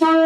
Sahabat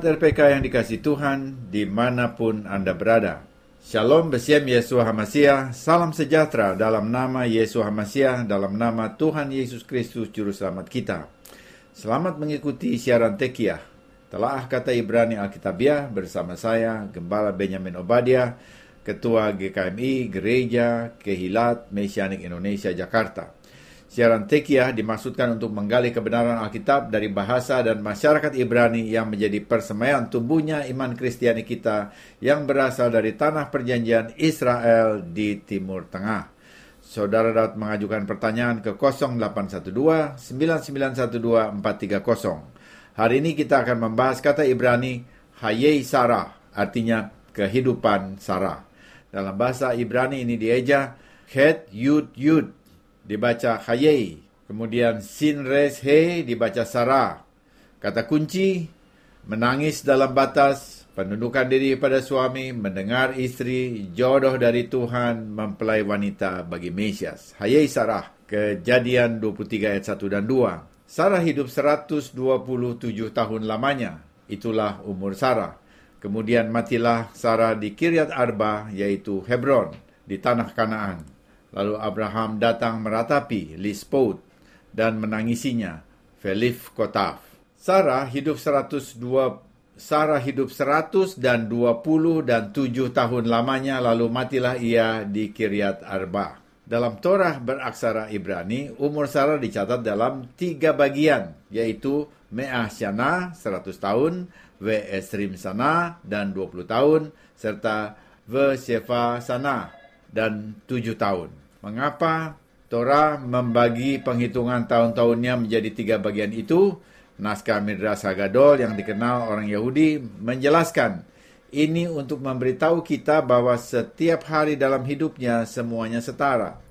RPK yang dikasihi Tuhan, dimanapun Anda berada. Shalom Besiem Yeshua HaMashiach, salam sejahtera dalam nama Yeshua HaMashiach, dalam nama Tuhan Yesus Kristus Juru Selamat kita. Selamat mengikuti siaran Tekiah, Telaah Kata Ibrani Alkitabiah bersama saya, Gembala Benyamin Obadiah, Ketua GKMI Gereja Kehilat Mesianik Indonesia Jakarta. Siaran Tekiah dimaksudkan untuk menggali kebenaran Alkitab dari bahasa dan masyarakat Ibrani yang menjadi persemaian tumbuhnya iman Kristiani kita yang berasal dari tanah perjanjian Israel di Timur Tengah. Saudara dapat mengajukan pertanyaan ke 0812-9912-430. Hari ini kita akan membahas kata Ibrani Hayei Sarah, artinya kehidupan Sarah. Dalam bahasa Ibrani ini dieja Het Yud Yud, dibaca Hayei, kemudian Sin Res He dibaca Sarah. Kata kunci, menangis dalam batas, penundukan diri pada suami, mendengar istri, jodoh dari Tuhan, mempelai wanita bagi Mesias. Hayei Sarah, Kejadian 23 ayat 1 dan 2. Sarah hidup 127 tahun lamanya, itulah umur Sarah. Kemudian matilah Sarah di Kiryat Arba, yaitu Hebron, di tanah Kanaan. Lalu Abraham datang meratapi Lispot dan menangisinya, Felif Kotaf. Sarah hidup 120 dan 7 tahun lamanya, lalu matilah ia di Kiryat Arba. Dalam Torah beraksara Ibrani, umur Sarah dicatat dalam 3 bagian, yaitu Me'ah Shana, 100 tahun, Ve'esrim Sana, dan 20 tahun, serta Ve'shefa Sana, dan 7 tahun. Mengapa Torah membagi penghitungan tahun-tahunnya menjadi 3 bagian itu? Naskah Midrash Hagadol yang dikenal orang Yahudi menjelaskan, ini untuk memberitahu kita bahwa setiap hari dalam hidupnya semuanya setara.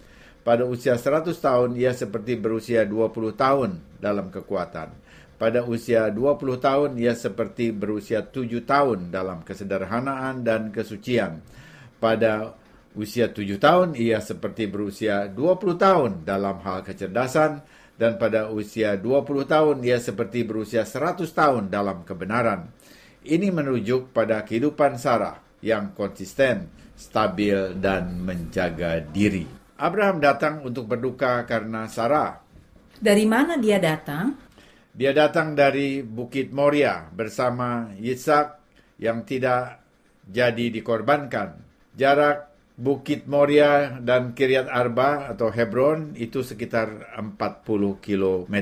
Pada usia 100 tahun ia seperti berusia 20 tahun dalam kekuatan. Pada usia 20 tahun ia seperti berusia 7 tahun dalam kesederhanaan dan kesucian. Pada usia 7 tahun, ia seperti berusia 20 tahun dalam hal kecerdasan, dan pada usia 20 tahun, ia seperti berusia 100 tahun dalam kebenaran. Ini merujuk pada kehidupan Sarah yang konsisten, stabil, dan menjaga diri. Abraham datang untuk berduka karena Sarah. Dari mana dia datang? Dia datang dari Bukit Moria bersama Yitzhak yang tidak jadi dikorbankan. Jarak Bukit Moria dan Kiryat Arba atau Hebron itu sekitar 40 km.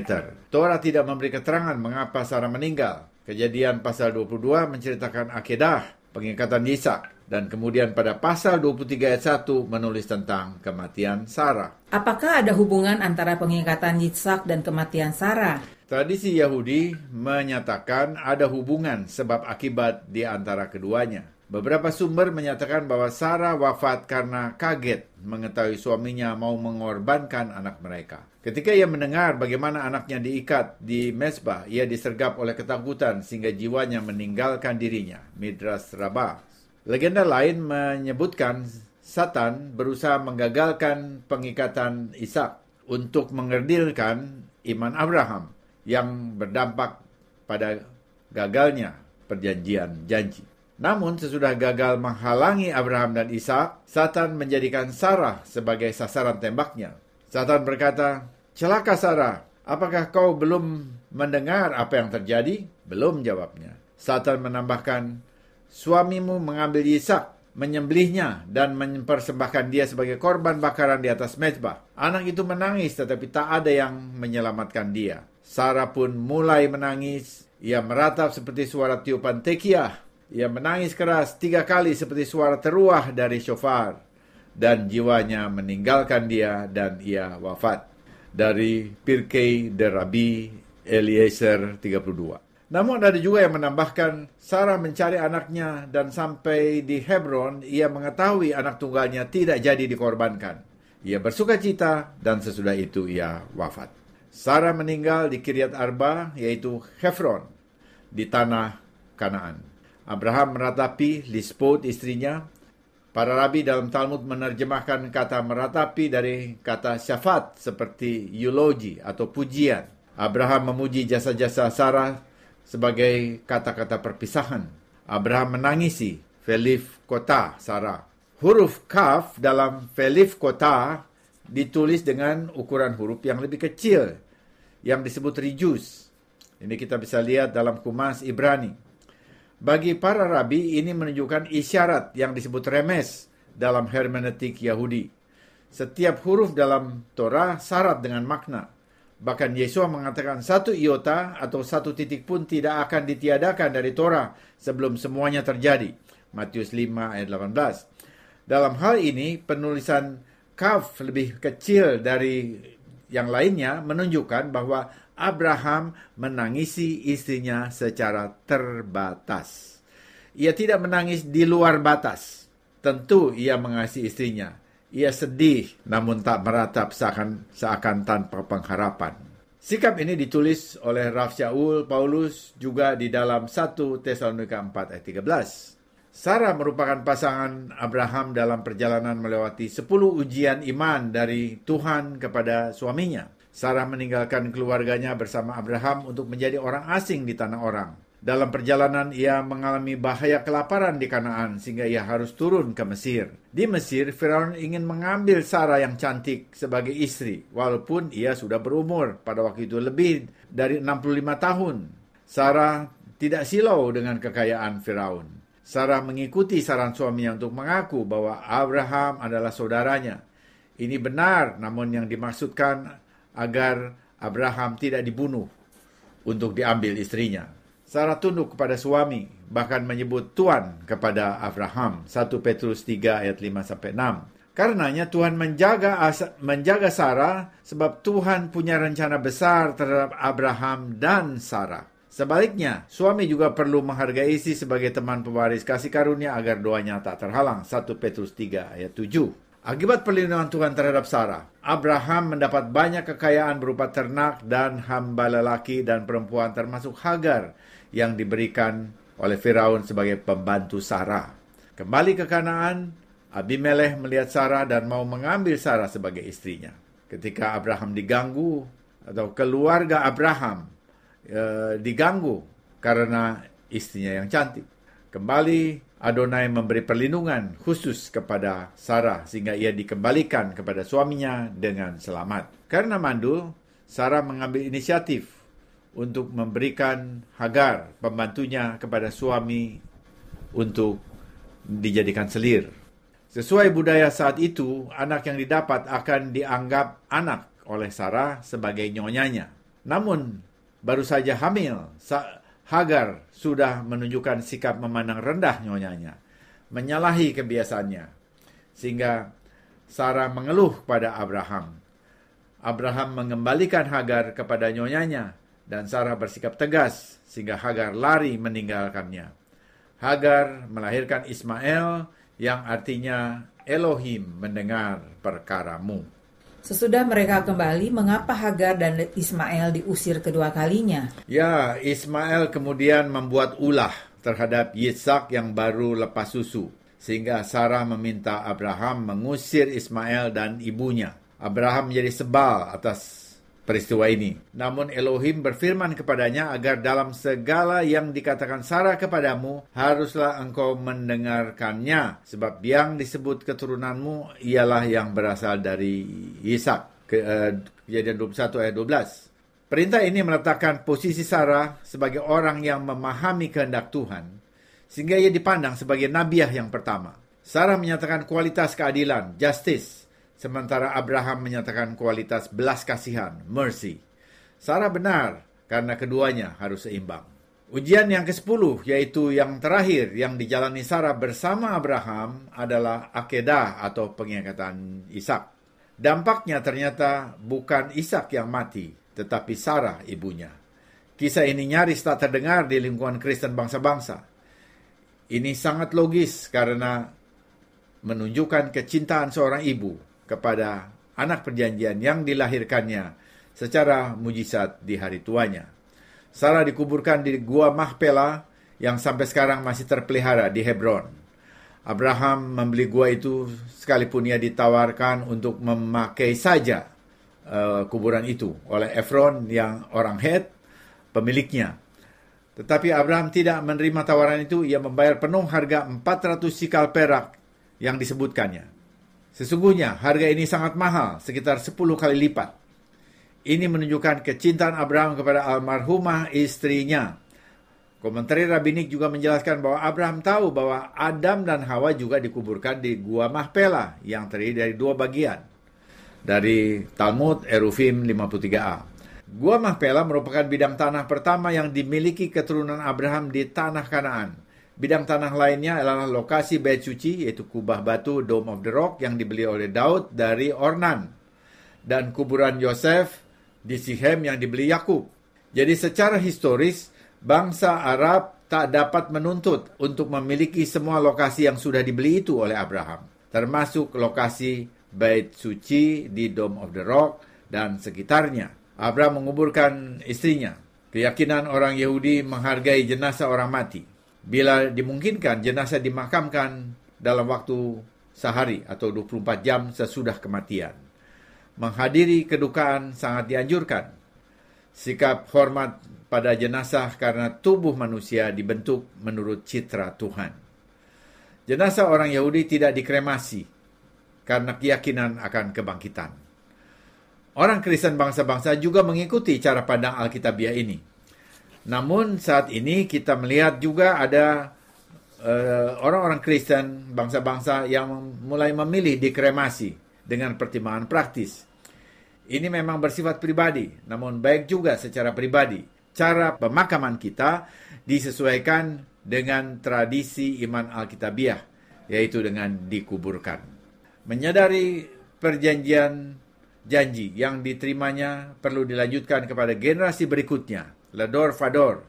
Torah tidak memberi keterangan mengapa Sarah meninggal. Kejadian pasal 22 menceritakan akedah, pengikatan Yitzhak, dan kemudian pada pasal 23 ayat 1 menulis tentang kematian Sarah. Apakah ada hubungan antara pengikatan Yitzhak dan kematian Sarah? Tradisi Yahudi menyatakan ada hubungan sebab akibat di antara keduanya. Beberapa sumber menyatakan bahwa Sarah wafat karena kaget mengetahui suaminya mau mengorbankan anak mereka. Ketika ia mendengar bagaimana anaknya diikat di mezbah, ia disergap oleh ketakutan sehingga jiwanya meninggalkan dirinya. Midrash Rabbah. Legenda lain menyebutkan Satan berusaha menggagalkan pengikatan Ishak untuk mengerdilkan iman Abraham yang berdampak pada gagalnya perjanjian janji. Namun sesudah gagal menghalangi Abraham dan Ishak, Satan menjadikan Sarah sebagai sasaran tembaknya. Satan berkata, "Celaka Sarah, apakah kau belum mendengar apa yang terjadi?" "Belum," jawabnya. Satan menambahkan, "Suamimu mengambil Ishak, menyembelihnya dan mempersembahkan dia sebagai korban bakaran di atas mezbah." Anak itu menangis tetapi tak ada yang menyelamatkan dia. Sarah pun mulai menangis. Ia meratap seperti suara tiupan tekiah. Ia menangis keras 3 kali seperti suara teruah dari shofar. Dan jiwanya meninggalkan dia dan ia wafat. Dari Pirkei de Rabbi Eliezer 32. Namun ada juga yang menambahkan, Sarah mencari anaknya dan sampai di Hebron, ia mengetahui anak tunggalnya tidak jadi dikorbankan. Ia bersuka cita dan sesudah itu ia wafat. Sarah meninggal di Kiryat Arba, yaitu Hebron, di tanah Kanaan. Abraham meratapi Lisbot istrinya. Para rabi dalam Talmud menerjemahkan kata meratapi dari kata syafat seperti eulogi atau pujian. Abraham memuji jasa-jasa Sarah sebagai kata-kata perpisahan. Abraham menangisi Velif Kota Sarah. Huruf kaf dalam Velif Kota ditulis dengan ukuran huruf yang lebih kecil, yang disebut rijus. Ini kita bisa lihat dalam Kumas Ibrani. Bagi para rabi, ini menunjukkan isyarat yang disebut remes dalam hermeneutik Yahudi. Setiap huruf dalam Torah syarat dengan makna. Bahkan Yesua mengatakan 1 iota atau 1 titik pun tidak akan ditiadakan dari Torah sebelum semuanya terjadi. Matius 5 ayat 18. Dalam hal ini, penulisan kaf lebih kecil dari yang lainnya menunjukkan bahwa Abraham menangisi istrinya secara terbatas. Ia tidak menangis di luar batas. Tentu ia mengasihi istrinya. Ia sedih namun tak meratap seakan tanpa pengharapan. Sikap ini ditulis oleh Rav Shaul Paulus juga di dalam 1 Tesalonika 4 ayat 13. Sarah merupakan pasangan Abraham dalam perjalanan melewati 10 ujian iman dari Tuhan kepada suaminya. Sarah meninggalkan keluarganya bersama Abraham untuk menjadi orang asing di tanah orang. Dalam perjalanan ia mengalami bahaya kelaparan di Kanaan sehingga ia harus turun ke Mesir. Di Mesir, Firaun ingin mengambil Sarah yang cantik sebagai istri, walaupun ia sudah berumur pada waktu itu lebih dari 65 tahun. Sarah tidak silau dengan kekayaan Firaun. Sarah mengikuti saran suaminya untuk mengaku bahwa Abraham adalah saudaranya. Ini benar, namun yang dimaksudkan agar Abraham tidak dibunuh untuk diambil istrinya. Sarah tunduk kepada suami, bahkan menyebut Tuhan kepada Abraham. 1 Petrus 3 ayat 5-6. Karenanya Tuhan menjaga Sarah sebab Tuhan punya rencana besar terhadap Abraham dan Sarah. Sebaliknya, suami juga perlu menghargai istri sebagai teman pewaris kasih karunia agar doanya tak terhalang. 1 Petrus 3 ayat 7. Akibat perlindungan Tuhan terhadap Sarah, Abraham mendapat banyak kekayaan berupa ternak dan hamba lelaki dan perempuan termasuk Hagar yang diberikan oleh Firaun sebagai pembantu Sarah. Kembali ke Kanaan, Abimelekh melihat Sarah dan mau mengambil Sarah sebagai istrinya. Ketika Abraham diganggu atau keluarga Abraham diganggu karena istrinya yang cantik. Kembali Adonai memberi perlindungan khusus kepada Sarah sehingga ia dikembalikan kepada suaminya dengan selamat. Karena mandul, Sarah mengambil inisiatif untuk memberikan Hagar, pembantunya, kepada suami untuk dijadikan selir. Sesuai budaya saat itu, anak yang didapat akan dianggap anak oleh Sarah sebagai nyonyanya. Namun baru saja hamil, Hagar sudah menunjukkan sikap memandang rendah nyonyanya, menyalahi kebiasaannya, sehingga Sarah mengeluh pada Abraham. Abraham mengembalikan Hagar kepada nyonyanya, dan Sarah bersikap tegas, sehingga Hagar lari meninggalkannya. Hagar melahirkan Ismail, yang artinya Elohim mendengar perkaramu. Sesudah mereka kembali, mengapa Hagar dan Ismail diusir kedua kalinya? Ya, Ismail kemudian membuat ulah terhadap Yitzhak yang baru lepas susu, sehingga Sarah meminta Abraham mengusir Ismail dan ibunya. Abraham menjadi sebal atas peristiwa ini. Namun Elohim berfirman kepadanya agar dalam segala yang dikatakan Sarah kepadamu, haruslah engkau mendengarkannya. Sebab yang disebut keturunanmu ialah yang berasal dari Ishak. Kejadian 21 ayat 12. Perintah ini meletakkan posisi Sarah sebagai orang yang memahami kehendak Tuhan, sehingga ia dipandang sebagai nabiah yang pertama. Sarah menyatakan kualitas keadilan, justice, sementara Abraham menyatakan kualitas belas kasihan, mercy. Sarah benar karena keduanya harus seimbang. Ujian yang ke-10, yaitu yang terakhir yang dijalani Sarah bersama Abraham, adalah akedah atau pengikatan Ishak. Dampaknya ternyata bukan Ishak yang mati, tetapi Sarah ibunya. Kisah ini nyaris tak terdengar di lingkungan Kristen bangsa-bangsa. Ini sangat logis karena menunjukkan kecintaan seorang ibu kepada anak perjanjian yang dilahirkannya secara mujizat di hari tuanya. Sarah dikuburkan di Gua Mahpela yang sampai sekarang masih terpelihara di Hebron. Abraham membeli gua itu sekalipun ia ditawarkan untuk memakai saja kuburan itu oleh Efron yang orang Het, pemiliknya. Tetapi Abraham tidak menerima tawaran itu. Ia membayar penuh harga 400 sikal perak yang disebutkannya. Sesungguhnya harga ini sangat mahal, sekitar 10 kali lipat. Ini menunjukkan kecintaan Abraham kepada almarhumah istrinya. Komentar rabbinik juga menjelaskan bahwa Abraham tahu bahwa Adam dan Hawa juga dikuburkan di Gua Mahpela yang terdiri dari 2 bagian. Dari Talmud Eruvin 53a. Gua Mahpela merupakan bidang tanah pertama yang dimiliki keturunan Abraham di tanah Kanaan. Bidang tanah lainnya adalah lokasi Bait Suci, yaitu kubah batu Dome of the Rock yang dibeli oleh Daud dari Ornan. Dan kuburan Yosef di Sichem yang dibeli Yakub. Jadi secara historis, bangsa Arab tak dapat menuntut untuk memiliki semua lokasi yang sudah dibeli itu oleh Abraham. Termasuk lokasi Bait Suci di Dome of the Rock dan sekitarnya. Abraham menguburkan istrinya. Keyakinan orang Yahudi menghargai jenazah orang mati. Bila dimungkinkan, jenazah dimakamkan dalam waktu sehari atau 24 jam sesudah kematian. Menghadiri kedukaan sangat dianjurkan. Sikap hormat pada jenazah karena tubuh manusia dibentuk menurut citra Tuhan. Jenazah orang Yahudi tidak dikremasi karena keyakinan akan kebangkitan. Orang Kristen bangsa-bangsa juga mengikuti cara pandang Alkitabiah ini. Namun saat ini kita melihat juga ada orang-orang Kristen bangsa-bangsa yang mulai memilih dikremasi dengan pertimbangan praktis. Ini memang bersifat pribadi, namun baik juga secara pribadi. Cara pemakaman kita disesuaikan dengan tradisi iman Alkitabiah, yaitu dengan dikuburkan. Menyadari perjanjian janji yang diterimanya perlu dilanjutkan kepada generasi berikutnya. Lador Fador.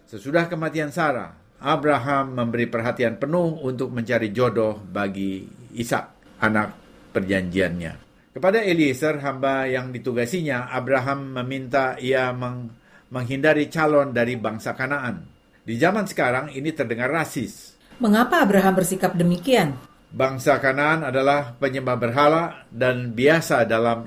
Sesudah kematian Sarah, Abraham memberi perhatian penuh untuk mencari jodoh bagi Ishak, anak perjanjiannya. Kepada Eliezer, hamba yang ditugasinya, Abraham meminta ia menghindari calon dari bangsa Kanaan. Di zaman sekarang ini terdengar rasis. Mengapa Abraham bersikap demikian? Bangsa Kanaan adalah penyembah berhala dan biasa dalam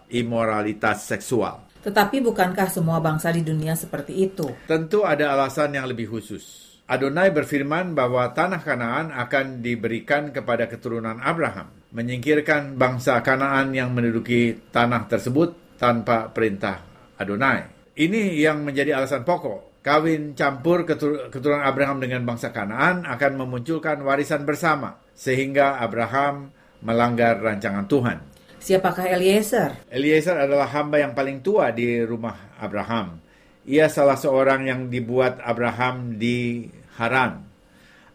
imoralitas seksual. Tetapi bukankah semua bangsa di dunia seperti itu? Tentu ada alasan yang lebih khusus. Adonai berfirman bahwa tanah Kanaan akan diberikan kepada keturunan Abraham, menyingkirkan bangsa Kanaan yang menduduki tanah tersebut tanpa perintah Adonai. Ini yang menjadi alasan pokok. Kawin campur keturunan Abraham dengan bangsa Kanaan akan memunculkan warisan bersama, sehingga Abraham melanggar rancangan Tuhan. Siapakah Eliezer? Eliezer adalah hamba yang paling tua di rumah Abraham. Ia salah seorang yang dibuat Abraham di Haran.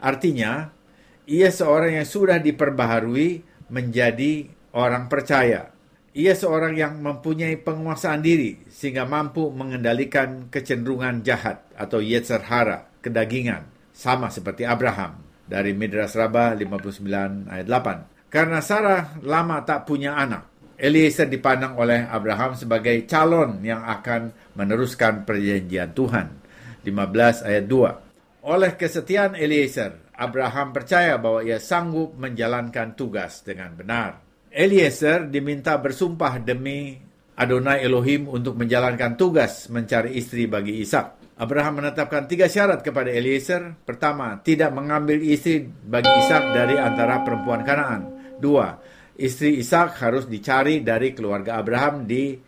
Artinya, ia seorang yang sudah diperbaharui menjadi orang percaya. Ia seorang yang mempunyai penguasaan diri sehingga mampu mengendalikan kecenderungan jahat atau yetzer hara, kedagingan, sama seperti Abraham. Dari Midrash Rabbah 59 ayat 8. Karena Sarah lama tak punya anak, Eliezer dipandang oleh Abraham sebagai calon yang akan meneruskan perjanjian Tuhan. 15 ayat 2. Oleh kesetiaan Eliezer, Abraham percaya bahwa ia sanggup menjalankan tugas dengan benar. Eliezer diminta bersumpah demi Adonai Elohim untuk menjalankan tugas mencari istri bagi Ishak. Abraham menetapkan 3 syarat kepada Eliezer. Pertama, tidak mengambil istri bagi Ishak dari antara perempuan Kanaan. 2. Istri Ishak harus dicari dari keluarga Abraham di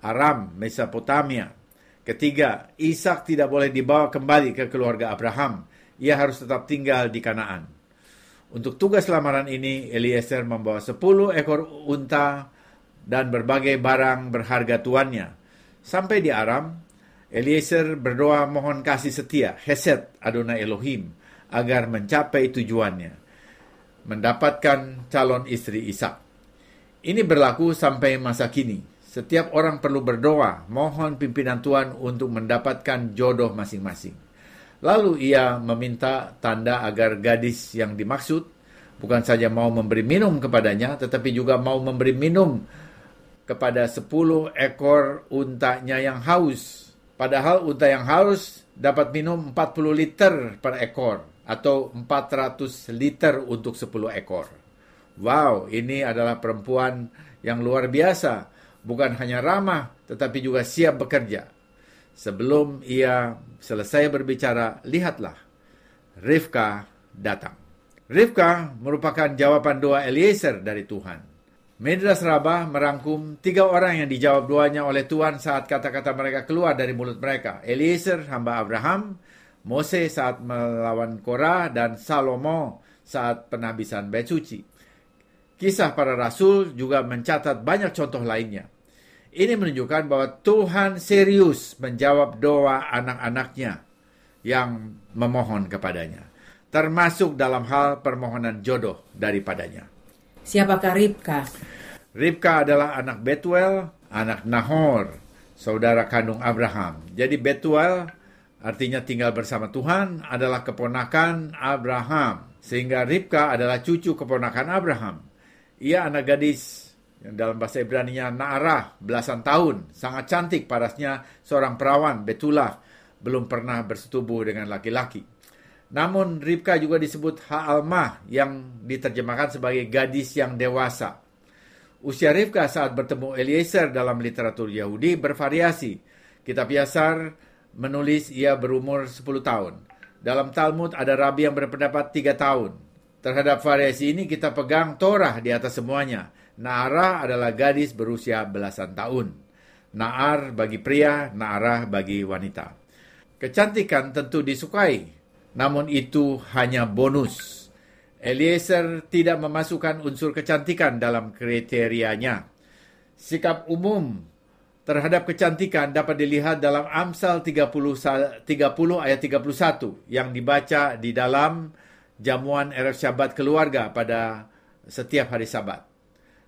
Aram, Mesopotamia. Ketiga, Ishak tidak boleh dibawa kembali ke keluarga Abraham. Ia harus tetap tinggal di Kanaan. Untuk tugas lamaran ini, Eliezer membawa 10 ekor unta dan berbagai barang berharga tuannya. Sampai di Aram, Eliezer berdoa mohon kasih setia, Hesed Adonai Elohim, agar mencapai tujuannya, mendapatkan calon istri Ishak. Ini berlaku sampai masa kini. Setiap orang perlu berdoa, mohon pimpinan Tuhan untuk mendapatkan jodoh masing-masing. Lalu ia meminta tanda agar gadis yang dimaksud bukan saja mau memberi minum kepadanya, tetapi juga mau memberi minum kepada 10 ekor untanya yang haus. Padahal unta yang haus dapat minum 40 liter per ekor atau 400 liter untuk 10 ekor. Wow, ini adalah perempuan yang luar biasa. Bukan hanya ramah, tetapi juga siap bekerja. Sebelum ia selesai berbicara, lihatlah, Rivka datang. Rivka merupakan jawaban doa Eliezer dari Tuhan. Medras Rabbah merangkum 3 orang yang dijawab doanya oleh Tuhan saat kata-kata mereka keluar dari mulut mereka. Eliezer, hamba Abraham, Mose saat melawan Korah, dan Salomo saat penghabisan bait suci. Kisah para rasul juga mencatat banyak contoh lainnya. Ini menunjukkan bahwa Tuhan serius menjawab doa anak-anaknya yang memohon kepadanya, termasuk dalam hal permohonan jodoh daripadanya. Siapakah Ribka? Ribka adalah anak Betuel, anak Nahor, saudara kandung Abraham. Jadi Betuel artinya tinggal bersama Tuhan, adalah keponakan Abraham. Sehingga Ribka adalah cucu keponakan Abraham. Ia anak gadis yang dalam bahasa Ibrani-nya Na'arah, belasan tahun, sangat cantik, parasnya seorang perawan, Betulah, belum pernah bersetubuh dengan laki-laki. Namun Ribka juga disebut Ha'almah, yang diterjemahkan sebagai gadis yang dewasa. Usia Ribka saat bertemu Eliezer dalam literatur Yahudi bervariasi. Kitab Yasar menulis ia berumur 10 tahun. Dalam Talmud ada rabi yang berpendapat 3 tahun. Terhadap variasi ini kita pegang Torah di atas semuanya. Na'arah adalah gadis berusia belasan tahun. Na'ar bagi pria, Na'arah bagi wanita. Kecantikan tentu disukai, namun itu hanya bonus. Eliezer tidak memasukkan unsur kecantikan dalam kriterianya. Sikap umum terhadap kecantikan dapat dilihat dalam Amsal 30 ayat 31 yang dibaca di dalam jamuan Erev Syabat keluarga pada setiap hari Sabat.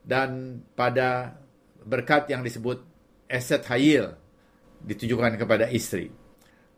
Dan pada berkat yang disebut Eset Hayil ditujukan kepada istri.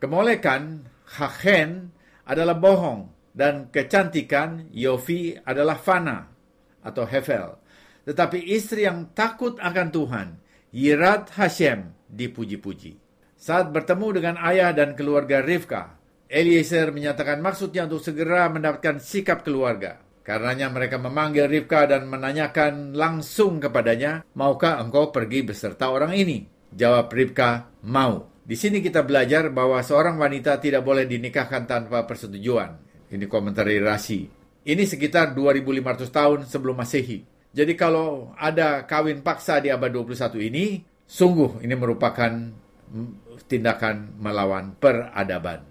Kemolekan, Hachen, adalah bohong, dan kecantikan, Yofi, adalah fana atau hefel. Tetapi istri yang takut akan Tuhan, Yirat Hashem, dipuji-puji. Saat bertemu dengan ayah dan keluarga Rivka, Eliezer menyatakan maksudnya untuk segera mendapatkan sikap keluarga. Karenanya mereka memanggil Rivka dan menanyakan langsung kepadanya, maukah engkau pergi beserta orang ini? Jawab Rivka, mau. Di sini kita belajar bahwa seorang wanita tidak boleh dinikahkan tanpa persetujuan. Ini komentar Rashi. Ini sekitar 2500 tahun sebelum Masehi. Jadi kalau ada kawin paksa di abad 21 ini, sungguh ini merupakan tindakan melawan peradaban.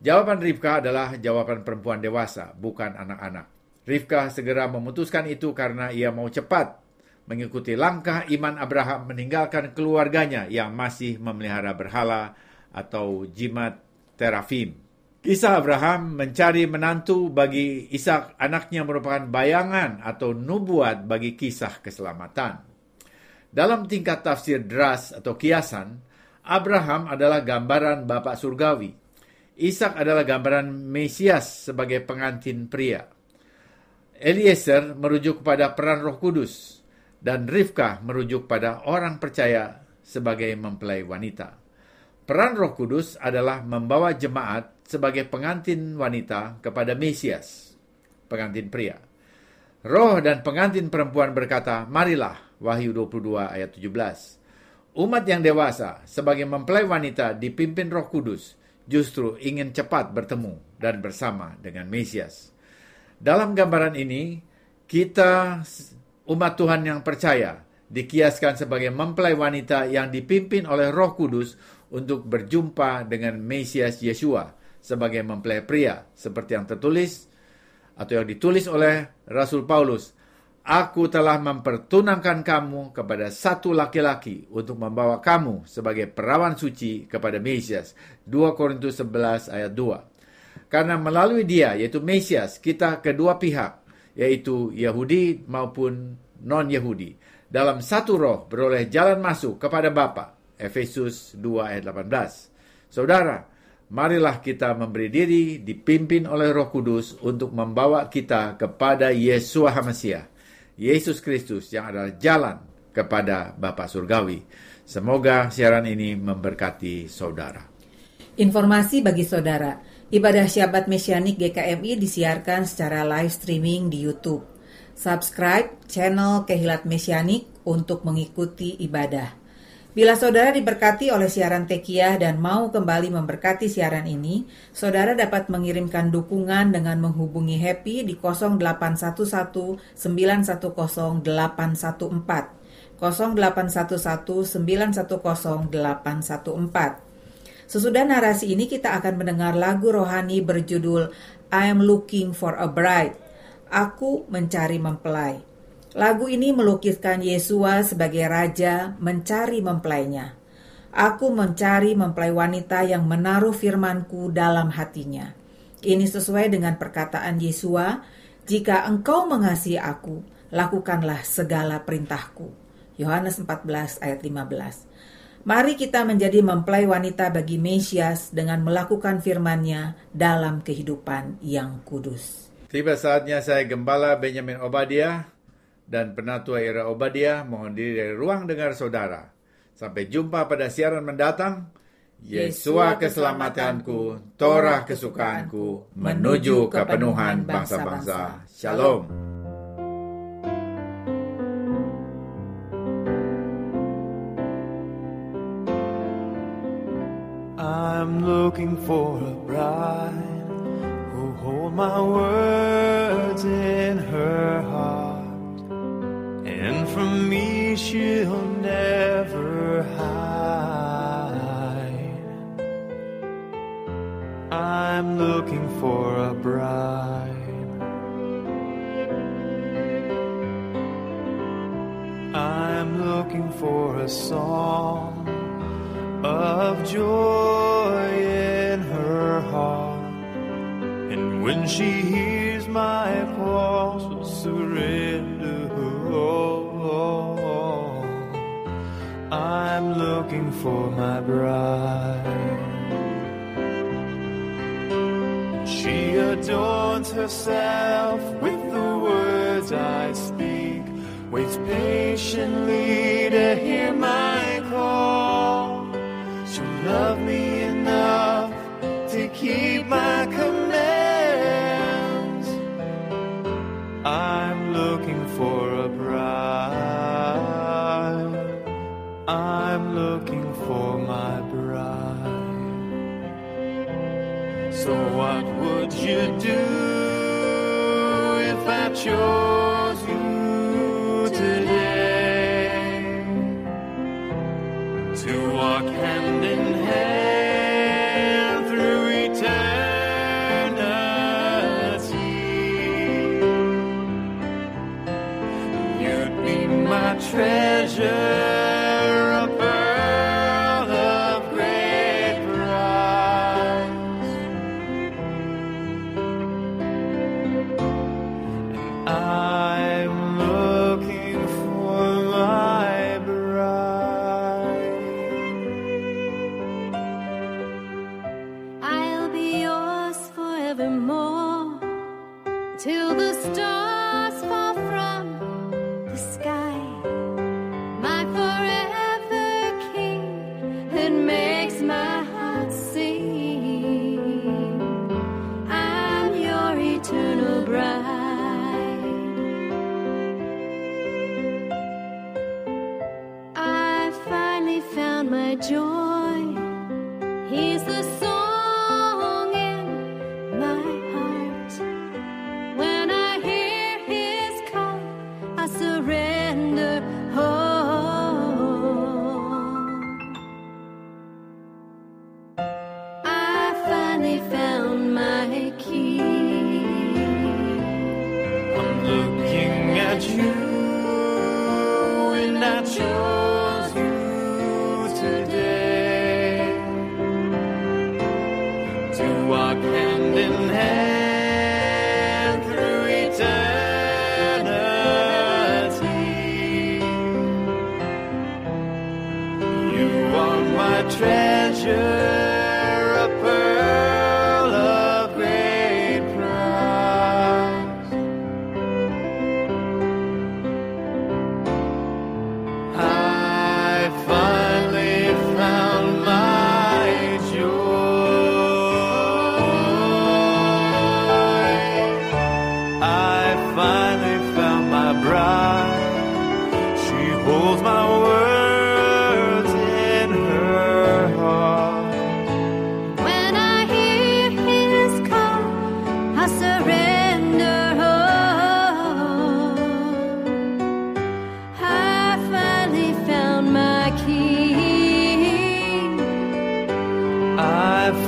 Jawaban Rivka adalah jawaban perempuan dewasa, bukan anak-anak. Rivka segera memutuskan itu karena ia mau cepat mengikuti langkah iman Abraham meninggalkan keluarganya yang masih memelihara berhala atau jimat terafim. Kisah Abraham mencari menantu bagi Ishak anaknya merupakan bayangan atau nubuat bagi kisah keselamatan. Dalam tingkat tafsir dras atau kiasan, Abraham adalah gambaran Bapak Surgawi. Ishak adalah gambaran Mesias sebagai pengantin pria. Eliezer merujuk kepada peran Roh Kudus, dan Rivka merujuk pada orang percaya sebagai mempelai wanita. Peran Roh Kudus adalah membawa jemaat sebagai pengantin wanita kepada Mesias, pengantin pria. Roh dan pengantin perempuan berkata, marilah, Wahyu 22 ayat 17. Umat yang dewasa sebagai mempelai wanita dipimpin Roh Kudus justru ingin cepat bertemu dan bersama dengan Mesias. Dalam gambaran ini, kita umat Tuhan yang percaya dikiaskan sebagai mempelai wanita yang dipimpin oleh Roh Kudus untuk berjumpa dengan Mesias Yeshua sebagai mempelai pria, seperti yang tertulis atau yang ditulis oleh Rasul Paulus. Aku telah mempertunangkan kamu kepada satu laki-laki untuk membawa kamu sebagai perawan suci kepada Mesias. 2 Korintus 11 ayat 2. Karena melalui dia, yaitu Mesias, kita kedua pihak, yaitu Yahudi maupun non-Yahudi, dalam satu roh beroleh jalan masuk kepada Bapa. Efesus 2 ayat 18. Saudara, marilah kita memberi diri dipimpin oleh Roh Kudus untuk membawa kita kepada Yeshua HaMashiach, Yesus Kristus yang adalah jalan, kepada Bapa Surgawi. Semoga siaran ini memberkati saudara. Informasi bagi saudara, ibadah Syabat Mesianik GKMI disiarkan secara live streaming di YouTube. Subscribe channel Kehilat Mesianik untuk mengikuti ibadah. Bila saudara diberkati oleh siaran Tekiah dan mau kembali memberkati siaran ini, saudara dapat mengirimkan dukungan dengan menghubungi Happy di 0811 910 814, 0811 910 814. Sesudah narasi ini kita akan mendengar lagu rohani berjudul I'm Looking for a Bride, Aku Mencari Mempelai. Lagu ini melukiskan Yesua sebagai raja mencari mempelainya. Aku mencari mempelai wanita yang menaruh firman-Ku dalam hatinya. Ini sesuai dengan perkataan Yesua, jika engkau mengasihi aku, lakukanlah segala perintah-Ku. Yohanes 14 ayat 15. Mari kita menjadi mempelai wanita bagi Mesias dengan melakukan firman-Nya dalam kehidupan yang kudus. Tiba saatnya saya Gembala Benjamin Obadiah dan Penatua Ira Obadiah mohon diri dari ruang dengar saudara. Sampai jumpa pada siaran mendatang. Yesua keselamatanku, Torah kesukaanku, menuju kepenuhan bangsa-bangsa. Shalom. I'm looking for a bride who'll hold my words in her heart. And from me she'll never hide. I'm looking for a bride. I'm looking for a song of joy in her heart. And when she hears my call, she'll surrender. I'm looking for my bride. She adorns herself with the words I speak, waits patiently to hear my call. She'll love me enough to keep my commands. I'm looking for a bride. I'm looking for my bride. So what would you do if I chose you today? To walk hand in hand through eternity. You'd be my treasure.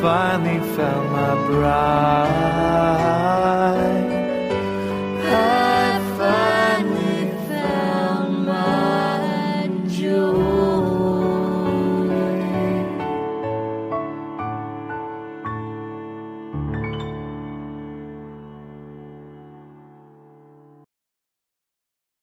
finally found my bride.